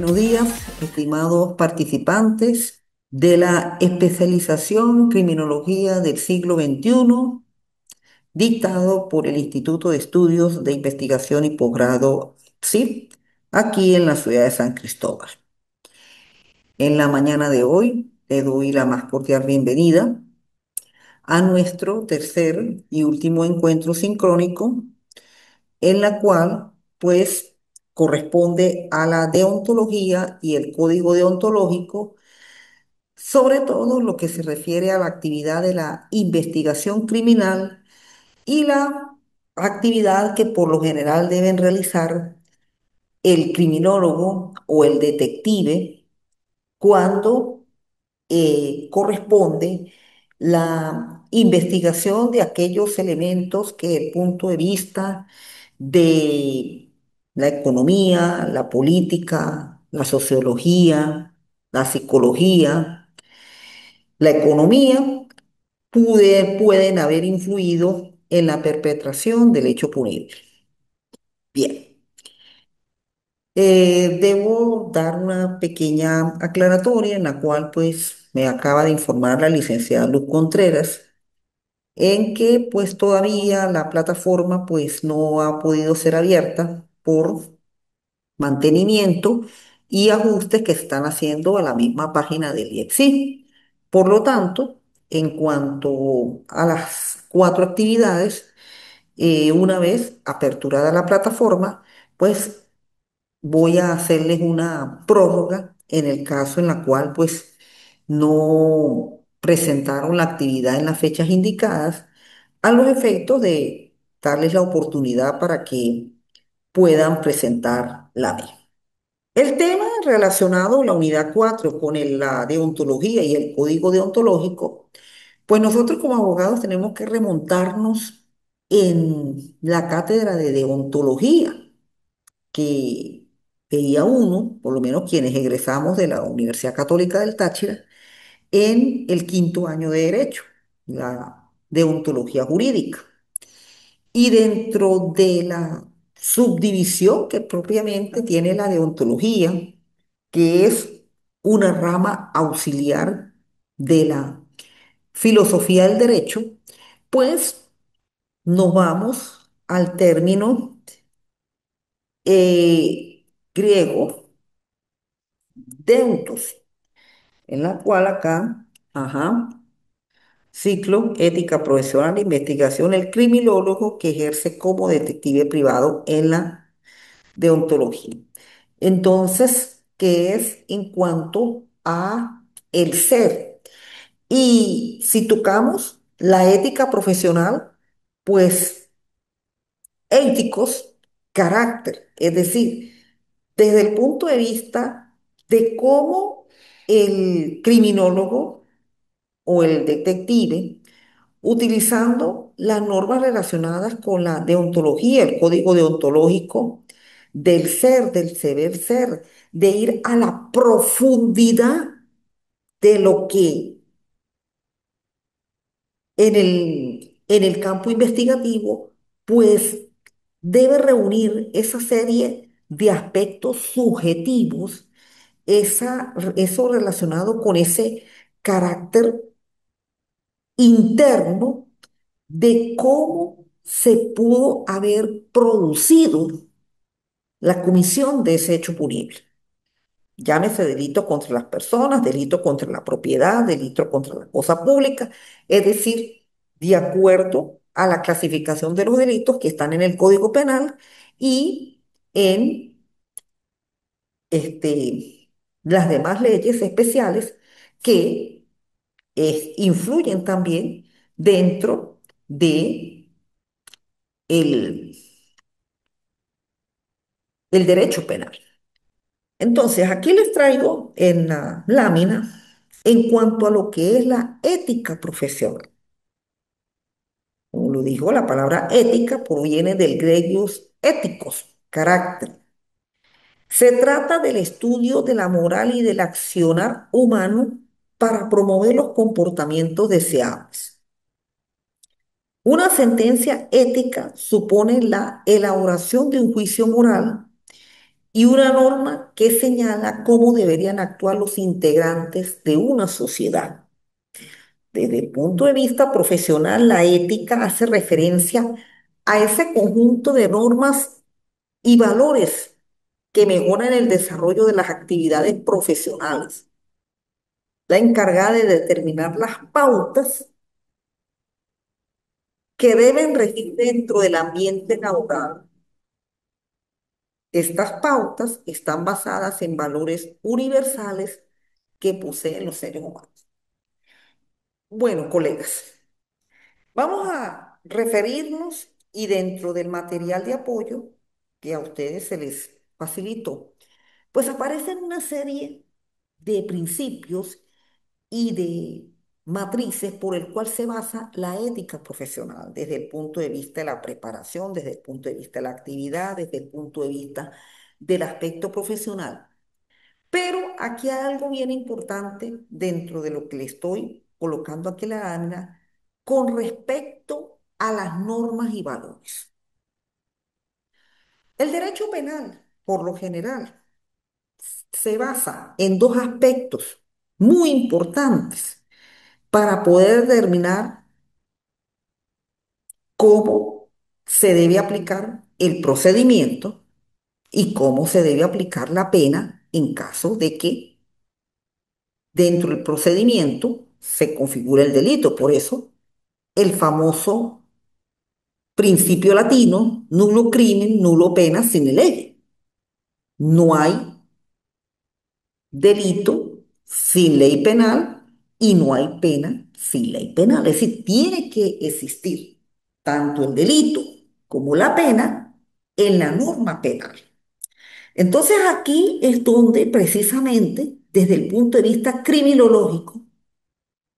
buenos días, estimados participantes de la especialización Criminología del siglo XXI, dictado por el Instituto de Estudios de Investigación y Posgrado, ¿sí? Aquí en la ciudad de San Cristóbal. En la mañana de hoy le doy la más cordial bienvenida a nuestro tercer y último encuentro sincrónico, en la cual, pues, corresponde a la deontología y el código deontológico, sobre todo lo que se refiere a la actividad de la investigación criminal y la actividad que por lo general deben realizar el criminólogo o el detective cuando corresponde la investigación de aquellos elementos que desde el punto de vista de la economía, la política, la sociología, la psicología, la economía, pueden haber influido en la perpetración del hecho punible. Bien, debo dar una pequeña aclaratoria en la cual pues me acaba de informar la licenciada Luz Contreras en que pues todavía la plataforma pues no ha podido ser abierta por mantenimiento y ajustes que se están haciendo a la misma página del IEXI. Por lo tanto, en cuanto a las cuatro actividades, una vez aperturada la plataforma, pues voy a hacerles una prórroga en el caso en la cual pues no presentaron la actividad en las fechas indicadas, a los efectos de darles la oportunidad para que puedan presentar la misma. El tema relacionado, la unidad 4 con la deontología y el código deontológico, pues nosotros como abogados tenemos que remontarnos en la cátedra de deontología que veía uno, por lo menos quienes egresamos de la Universidad Católica del Táchira, en el quinto año de Derecho, la deontología jurídica. Y dentro de la subdivisión que propiamente tiene la deontología, que es una rama auxiliar de la filosofía del derecho, pues nos vamos al término griego deuntos, en la cual acá, ajá, ciclo, ética profesional de investigación, el criminólogo que ejerce como detective privado en la deontología. Entonces, ¿qué es en cuanto a el ser? Y si tocamos la ética profesional, pues éticos, carácter, es decir, desde el punto de vista de cómo el criminólogo o el detective, utilizando las normas relacionadas con la deontología, el código deontológico del saber ser, de ir a la profundidad de lo que en el campo investigativo, pues debe reunir esa serie de aspectos subjetivos, eso relacionado con ese carácter interno de cómo se pudo haber producido la comisión de ese hecho punible. Llámese delito contra las personas, delito contra la propiedad, delito contra la cosa pública, es decir, de acuerdo a la clasificación de los delitos que están en el Código Penal y en las demás leyes especiales que influyen también dentro de el el derecho penal. Entonces, aquí les traigo en la lámina en cuanto a lo que es la ética profesional. Como lo dijo, la palabra ética proviene del griego éticos, carácter. Se trata del estudio de la moral y del accionar humano para promover los comportamientos deseables. Una sentencia ética supone la elaboración de un juicio moral y una norma que señala cómo deberían actuar los integrantes de una sociedad. Desde el punto de vista profesional, la ética hace referencia a ese conjunto de normas y valores que mejoran el desarrollo de las actividades profesionales, la encargada de determinar las pautas que deben regir dentro del ambiente laboral. Estas pautas están basadas en valores universales que poseen los seres humanos. Bueno, colegas, vamos a referirnos y dentro del material de apoyo que a ustedes se les facilitó, pues aparecen una serie de principios y de matrices por el cual se basa la ética profesional, desde el punto de vista de la preparación, desde el punto de vista de la actividad, desde el punto de vista del aspecto profesional. Pero aquí hay algo bien importante dentro de lo que le estoy colocando aquí en la lámina con respecto a las normas y valores. El derecho penal, por lo general, se basa en dos aspectos muy importantes para poder determinar cómo se debe aplicar el procedimiento y cómo se debe aplicar la pena en caso de que dentro del procedimiento se configure el delito. Por eso, el famoso principio latino, nulo crimen, nulo pena sine lege. No hay delito sin ley penal y no hay pena sin ley penal. Es decir, tiene que existir tanto el delito como la pena en la norma penal. Entonces aquí es donde precisamente desde el punto de vista criminológico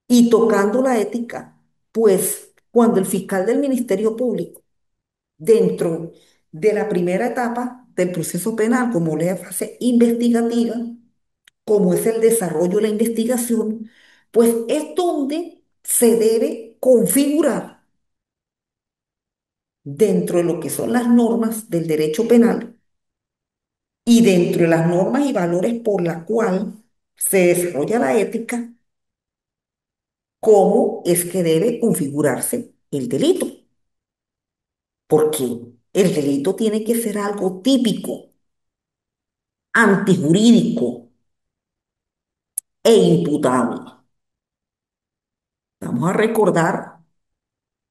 y tocando la ética, pues cuando el fiscal del Ministerio Público, dentro de la primera etapa del proceso penal, como es la fase investigativa, como es el desarrollo de la investigación, pues es donde se debe configurar dentro de lo que son las normas del derecho penal y dentro de las normas y valores por la cual se desarrolla la ética, cómo es que debe configurarse el delito, porque el delito tiene que ser algo típico, antijurídico e imputable. Vamos a recordar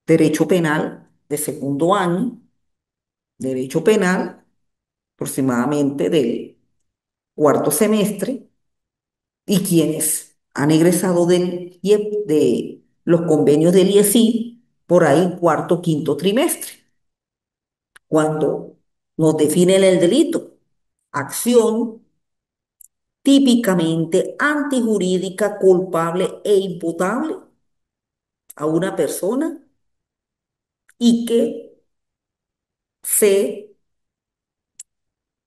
derecho penal de segundo año, derecho penal aproximadamente del cuarto semestre, y quienes han egresado del IEP, de los convenios del IESI, por ahí cuarto, quinto trimestre, cuando nos definen el delito. Acción típicamente antijurídica, culpable e imputable a una persona y que se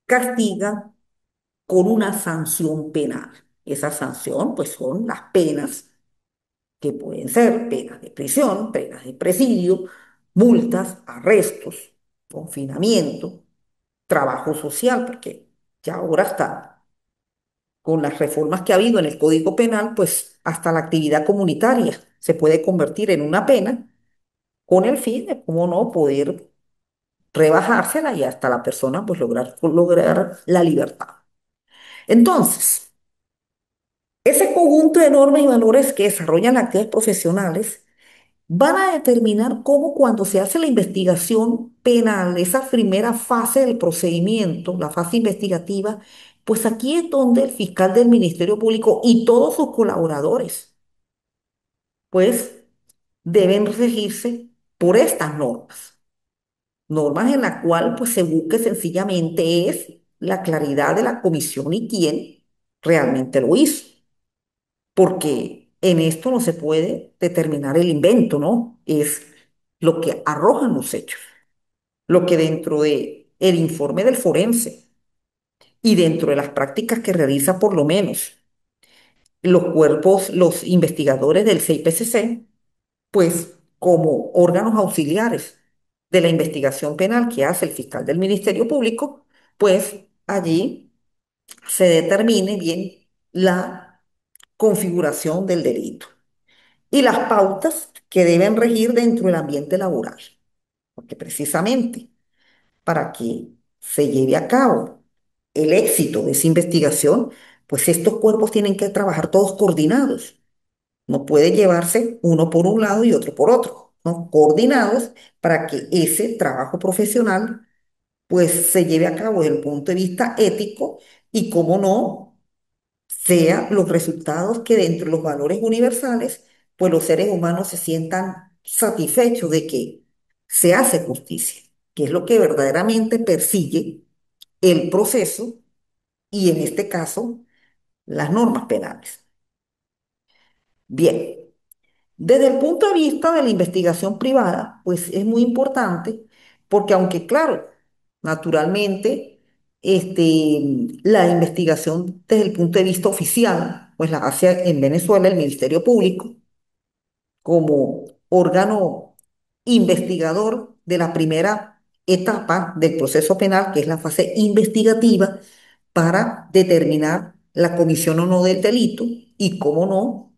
castiga con una sanción penal. Esa sanción, pues, son las penas que pueden ser penas de prisión, penas de presidio, multas, arrestos, confinamiento, trabajo social, porque ya ahora está, con las reformas que ha habido en el Código Penal, pues hasta la actividad comunitaria se puede convertir en una pena con el fin de, cómo no, poder rebajársela y hasta la persona pues lograr la libertad. Entonces, ese conjunto de normas y valores que desarrollan las actividades profesionales van a determinar cómo cuando se hace la investigación penal, esa primera fase del procedimiento, la fase investigativa, pues aquí es donde el fiscal del Ministerio Público y todos sus colaboradores, pues deben regirse por estas normas. Normas en las cuales pues se busque sencillamente es la claridad de la comisión y quién realmente lo hizo, porque en esto no se puede determinar el invento, ¿no? Es lo que arrojan los hechos, lo que dentro de el informe del forense y dentro de las prácticas que realiza por lo menos los cuerpos, los investigadores del CIPCC, pues como órganos auxiliares de la investigación penal que hace el fiscal del Ministerio Público, pues allí se determine bien la configuración del delito y las pautas que deben regir dentro del ambiente laboral. Porque precisamente para que se lleve a cabo el éxito de esa investigación, pues estos cuerpos tienen que trabajar todos coordinados. No puede llevarse uno por un lado y otro por otro, ¿no? Coordinados para que ese trabajo profesional pues se lleve a cabo desde el punto de vista ético y, como no, sea los resultados que dentro de los valores universales, pues los seres humanos se sientan satisfechos de que se hace justicia, que es lo que verdaderamente persigue el proceso y en este caso las normas penales. Bien, desde el punto de vista de la investigación privada, pues es muy importante porque aunque claro, naturalmente, la investigación desde el punto de vista oficial, pues la hace en Venezuela el Ministerio Público como órgano investigador de la primera etapa del proceso penal, que es la fase investigativa, para determinar la comisión o no del delito y, cómo no,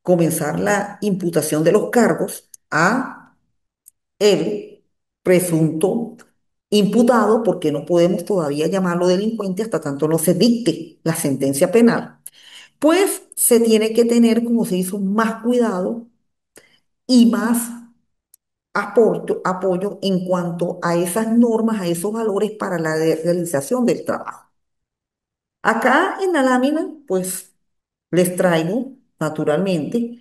comenzar la imputación de los cargos a el presunto imputado, porque no podemos todavía llamarlo delincuente hasta tanto no se dicte la sentencia penal, pues se tiene que tener, como se hizo, más cuidado y más apoyo en cuanto a esas normas, a esos valores para la realización del trabajo. Acá en la lámina, pues les traigo, naturalmente,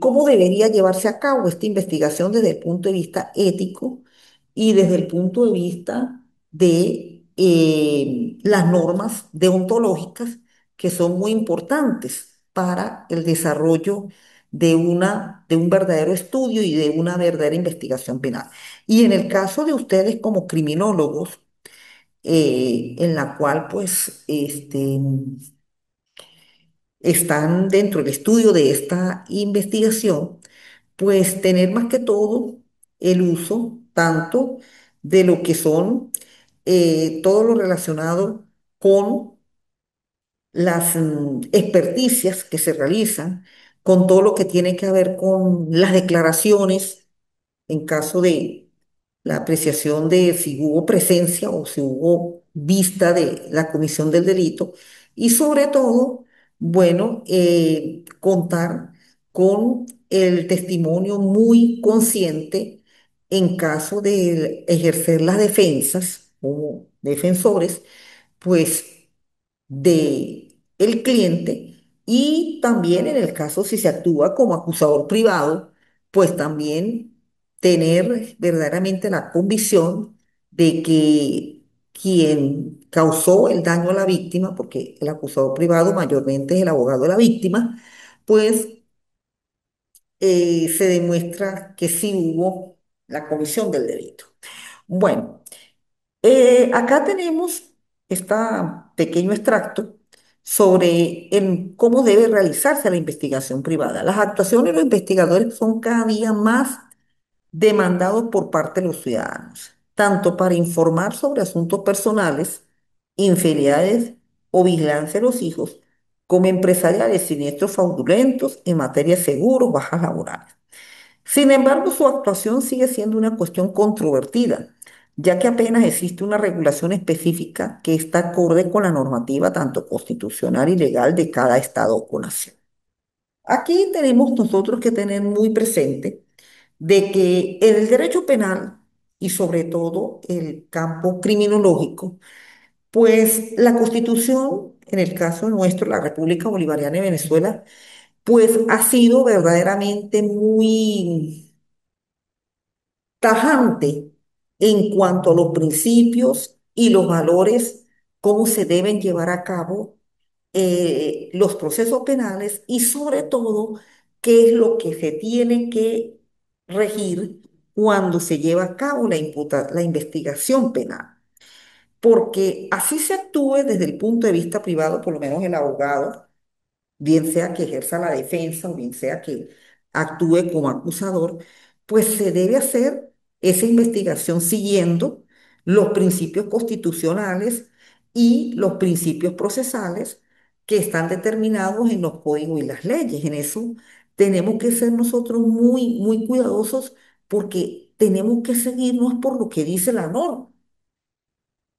cómo debería llevarse a cabo esta investigación desde el punto de vista ético y desde el punto de vista de las normas deontológicas que son muy importantes para el desarrollo de un verdadero estudio y de una verdadera investigación penal. Y en el caso de ustedes como criminólogos, en la cual pues están dentro del estudio de esta investigación, pues tener más que todo el uso tanto de lo que son todo lo relacionado con las experticias que se realizan, con todo lo que tiene que ver con las declaraciones en caso de la apreciación de si hubo presencia o si hubo vista de la comisión del delito y sobre todo, bueno, contar con el testimonio muy consciente en caso de ejercer las defensas como defensores, pues de el cliente y también en el caso si se actúa como acusador privado, pues también tener verdaderamente la convicción de que quien causó el daño a la víctima, porque el acusador privado mayormente es el abogado de la víctima, pues se demuestra que sí hubo la comisión del delito. Bueno. Acá tenemos este pequeño extracto sobre cómo debe realizarse la investigación privada. Las actuaciones de los investigadores son cada día más demandados por parte de los ciudadanos, tanto para informar sobre asuntos personales, infidelidades o vigilancia de los hijos, como empresariales, siniestros fraudulentos en materia de seguros, bajas laborales. Sin embargo, su actuación sigue siendo una cuestión controvertida, ya que apenas existe una regulación específica que está acorde con la normativa tanto constitucional y legal de cada estado o nación. Aquí tenemos nosotros que tener muy presente de que en el derecho penal y sobre todo el campo criminológico, pues la Constitución, en el caso nuestro, la República Bolivariana de Venezuela, pues ha sido verdaderamente muy tajante en cuanto a los principios y los valores, cómo se deben llevar a cabo los procesos penales y sobre todo qué es lo que se tiene que regir cuando se lleva a cabo la investigación penal. Porque así se actúe desde el punto de vista privado, por lo menos el abogado, bien sea que ejerza la defensa o bien sea que actúe como acusador, pues se debe hacer esa investigación siguiendo los principios constitucionales y los principios procesales que están determinados en los códigos y las leyes. En eso tenemos que ser nosotros muy, muy cuidadosos porque tenemos que seguirnos por lo que dice la norma.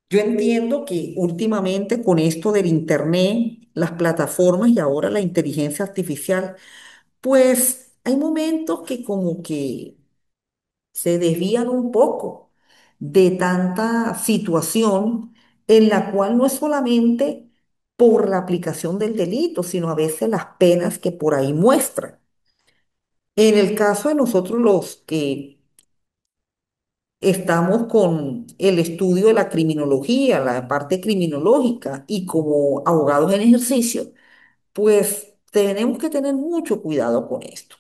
Yo entiendo que últimamente con esto del internet, las plataformas y ahora la inteligencia artificial, pues hay momentos que como que se desvían un poco de tanta situación en la cual no es solamente por la aplicación del delito, sino a veces las penas que por ahí muestran. En el caso de nosotros los que estamos con el estudio de la criminología, la parte criminológica y como abogados en ejercicio, pues tenemos que tener mucho cuidado con esto,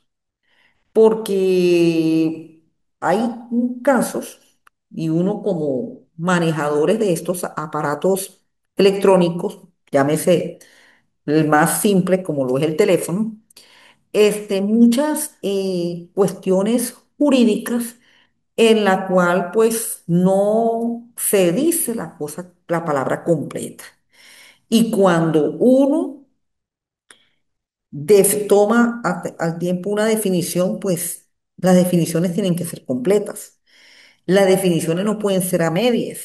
porque hay casos y uno como manejadores de estos aparatos electrónicos, llámese el más simple como lo es el teléfono, muchas cuestiones jurídicas en la cual pues no se dice la cosa, la palabra completa. Y cuando uno toma al tiempo una definición, pues las definiciones tienen que ser completas. Las definiciones no pueden ser a medias,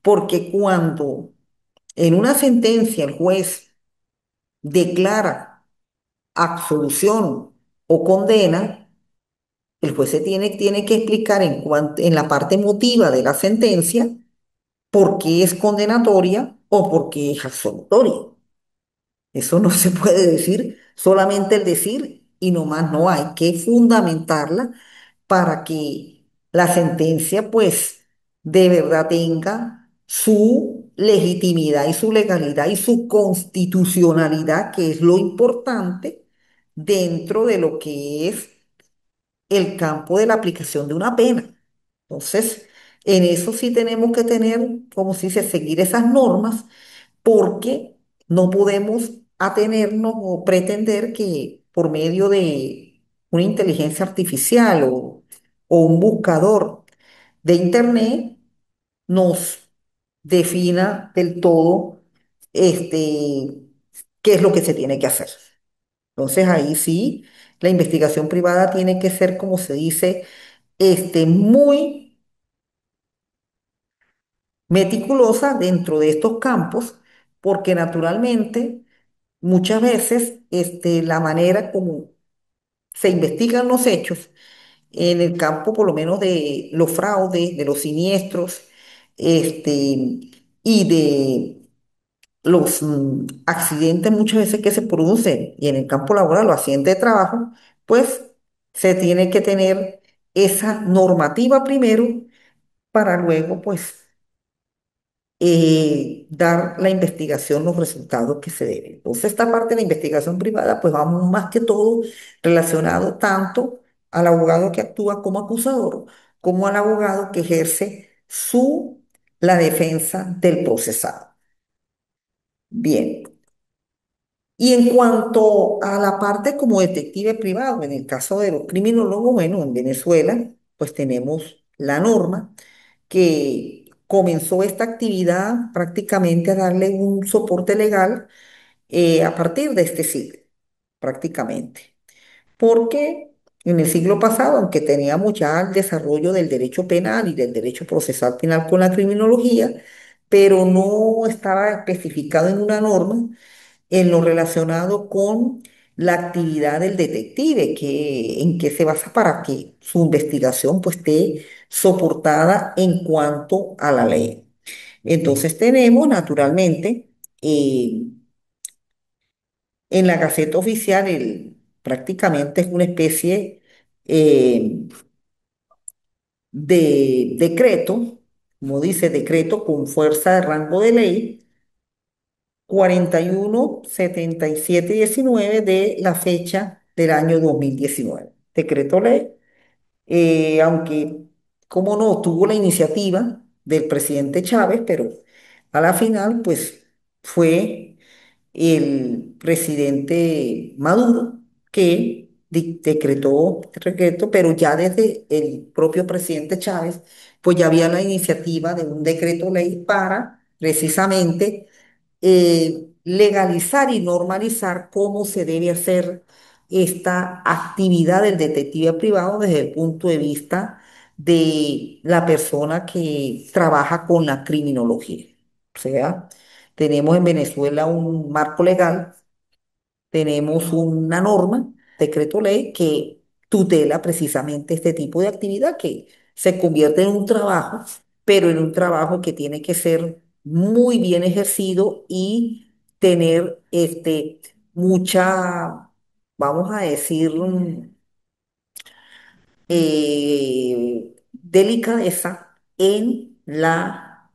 porque cuando en una sentencia el juez declara absolución o condena, el juez tiene que explicar en la parte emotiva de la sentencia por qué es condenatoria o por qué es absolutoria. Eso no se puede decir, solamente el decir y no más no hay que fundamentarla para que la sentencia pues de verdad tenga su legitimidad y su legalidad y su constitucionalidad, que es lo importante dentro de lo que es el campo de la aplicación de una pena. Entonces, en eso sí tenemos que tener, como si se seguir esas normas, porque no podemos atenernos o pretender que por medio de una inteligencia artificial o un buscador de internet nos defina del todo qué es lo que se tiene que hacer. Entonces ahí sí, la investigación privada tiene que ser, como se dice, muy meticulosa dentro de estos campos, porque naturalmente muchas veces la manera como se investigan los hechos en el campo, por lo menos de los fraudes, de los siniestros, y de los accidentes muchas veces que se producen, y en el campo laboral, los accidentes de trabajo, pues se tiene que tener esa normativa primero para luego, pues, dar la investigación los resultados que se deben. Entonces, esta parte de la investigación privada, pues vamos más que todo relacionado tanto al abogado que actúa como acusador, como al abogado que ejerce la defensa del procesado. Bien. Y en cuanto a la parte como detective privado, en el caso de los criminólogos, bueno, en Venezuela, pues tenemos la norma que comenzó esta actividad prácticamente a darle un soporte legal a partir de este siglo, prácticamente. Porque en el siglo pasado, aunque teníamos ya el desarrollo del derecho penal y del derecho procesal penal con la criminología, pero no estaba especificado en una norma en lo relacionado con la actividad del detective, en qué se basa para que su investigación pues esté soportada en cuanto a la ley. Entonces tenemos naturalmente eh, en la Gaceta Oficial prácticamente es una especie eh, de decreto, como dice, decreto con fuerza de rango de ley 417719 de la fecha del año 2019. Decreto ley, aunque, como no, tuvo la iniciativa del presidente Chávez, pero a la final, pues fue el presidente Maduro que decretó este decreto, pero ya desde el propio presidente Chávez pues ya había la iniciativa de un decreto ley para precisamente legalizar y normalizar cómo se debe hacer esta actividad del detective privado desde el punto de vista de la persona que trabaja con la criminología. O sea, tenemos en Venezuela un marco legal, tenemos una norma, decreto ley, que tutela precisamente este tipo de actividad que se convierte en un trabajo, pero en un trabajo que tiene que ser muy bien ejercido y tener mucha, vamos a decir, delicadeza en la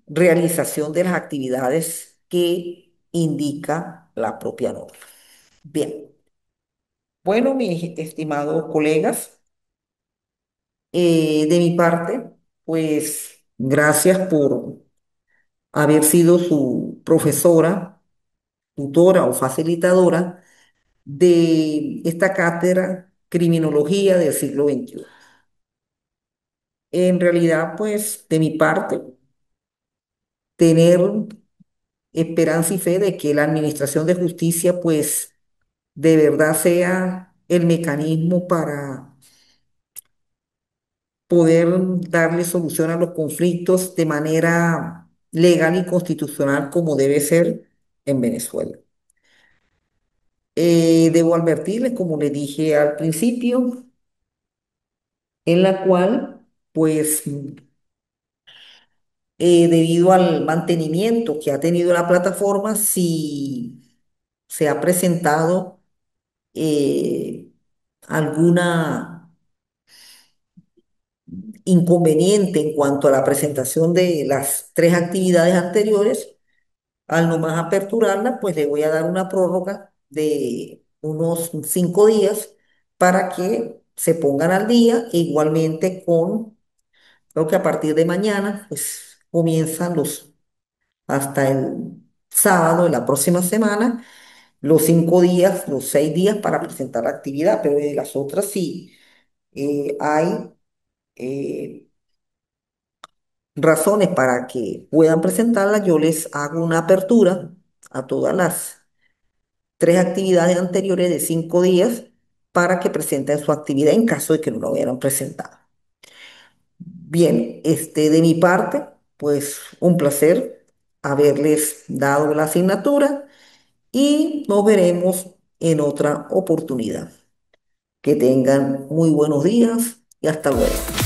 realización de las actividades que indica la propia norma. Bien. Bueno, mis estimados colegas, de mi parte, pues gracias por haber sido su profesora, tutora o facilitadora de esta cátedra Criminología del siglo XXI. En realidad, pues de mi parte, tener esperanza y fe de que la administración de justicia, pues de verdad sea el mecanismo para poder darle solución a los conflictos de manera legal y constitucional como debe ser en Venezuela. Debo advertirles, como les dije al principio, en la cual, pues, debido al mantenimiento que ha tenido la plataforma, si se ha presentado eh, alguna inconveniente en cuanto a la presentación de las tres actividades anteriores, al nomás aperturarla, pues le voy a dar una prórroga de unos 5 días para que se pongan al día. E igualmente creo que a partir de mañana, pues comienzan hasta el sábado de la próxima semana, los 5 días, los 6 días para presentar la actividad, pero de las otras sí hay eh, razones para que puedan presentarla. Yo les hago una apertura a todas las tres actividades anteriores de 5 días para que presenten su actividad en caso de que no lo hubieran presentado. Bien, de mi parte, pues un placer haberles dado la asignatura y nos veremos en otra oportunidad. Que tengan muy buenos días y hasta luego.